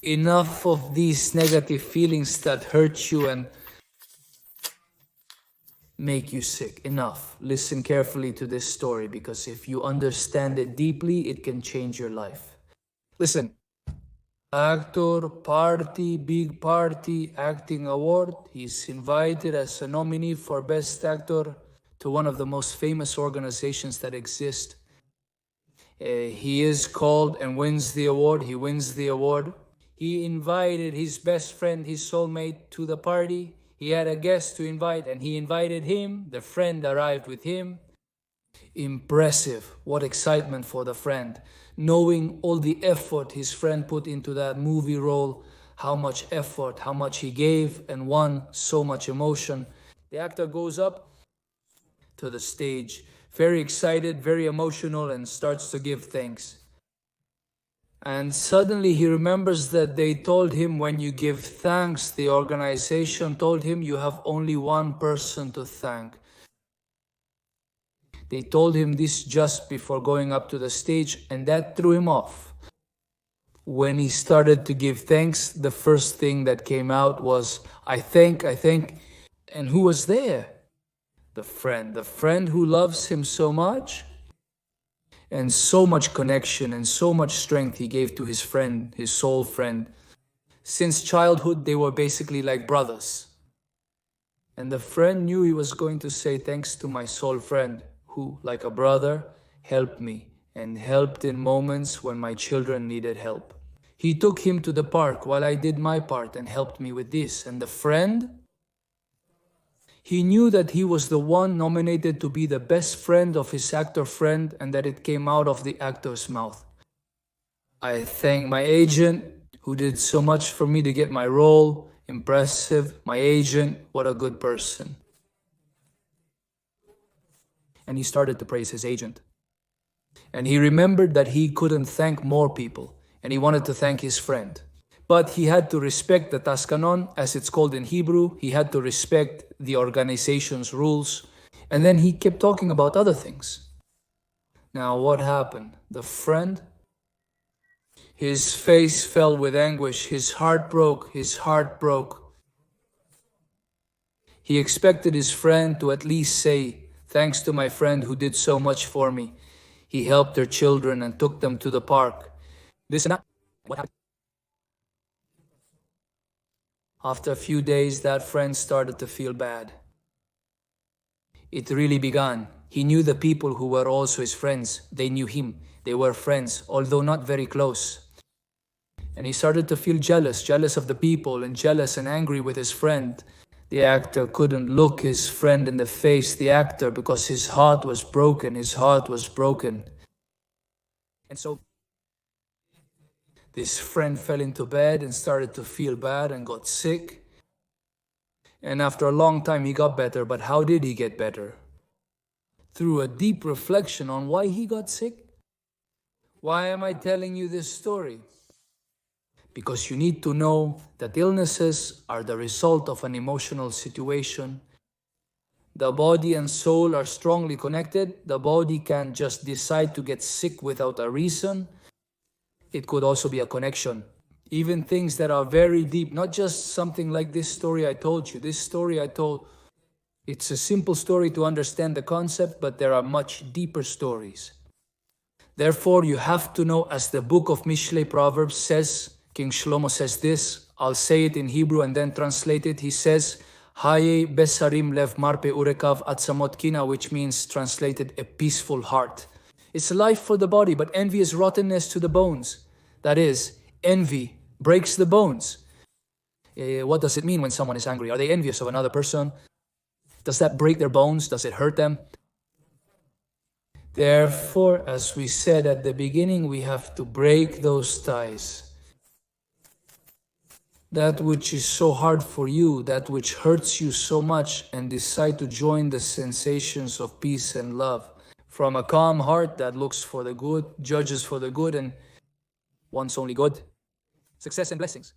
Enough of these negative feelings that hurt you and make you sick. Enough. Listen carefully to this story, because if you understand it deeply, it can change your life. Listen. Actor, party, big party, acting award. He's invited as a nominee for Best Actor to one of the most famous organizations that exist. He is called and wins the award. He wins the award. He invited his best friend, his soulmate, to the party. He had a guest to invite, and he invited him. The friend arrived with him. Impressive. What excitement for the friend. Knowing all the effort his friend put into that movie role, how much effort, how much he gave and won, so much emotion. The actor goes up to the stage, very excited, very emotional, and starts to give thanks. And suddenly he remembers that they told him, when you give thanks, the organization told him you have only one person to thank. They told him this just before going up to the stage, and that threw him off. When he started to give thanks, the first thing that came out was, I thank. And who was there? The friend who loves him so much, and so much connection and so much strength he gave to his friend, his soul friend. Since childhood, they were basically like brothers. And the friend knew he was going to say thanks to my soul friend, who, like a brother, helped me and helped in moments when my children needed help. He took him to the park while I did my part and helped me with this. And the friend, he knew that he was the one nominated to be the best friend of his actor friend, and that it came out of the actor's mouth. I thank my agent, who did so much for me to get my role. Impressive. My agent, what a good person. And he started to praise his agent. And he remembered that he couldn't thank more people, and he wanted to thank his friend. But he had to respect the Taskanon, as it's called in Hebrew. He had to respect the organization's rules. And then he kept talking about other things. Now what happened? The friend, his face fell with anguish. His heart broke. He expected his friend to at least say, thanks to my friend who did so much for me. He helped their children and took them to the park. This and that. What happened? After a few days, that friend started to feel bad. It really began. He knew the people who were also his friends. They knew him. They were friends, although not very close. And he started to feel jealous of the people, and jealous and angry with his friend. The actor couldn't look his friend in the face, because his heart was broken. And so this friend fell into bed and started to feel bad and got sick. And after a long time, he got better. But how did he get better? Through a deep reflection on why he got sick. Why am I telling you this story? Because you need to know that illnesses are the result of an emotional situation. The body and soul are strongly connected. The body can't just decide to get sick without a reason. It could also be a connection. Even things that are very deep, not just something like this story I told you. This story I told, it's a simple story to understand the concept, but there are much deeper stories. Therefore, you have to know, as the book of Mishlei Proverbs says, King Shlomo says this, I'll say it in Hebrew and then translate it. He says, Haye besarim lev marpe urekav atzamot kina, which means, translated, a peaceful heart. It's life for the body, but envy is rottenness to the bones. That is, envy breaks the bones. What does it mean when someone is angry? Are they envious of another person? Does that break their bones? Does it hurt them? Therefore, as we said at the beginning, we have to break those ties. That which is so hard for you, that which hurts you so much, and decide to join the sensations of peace and love. From a calm heart that looks for the good, judges for the good, and wants only good. Success and blessings.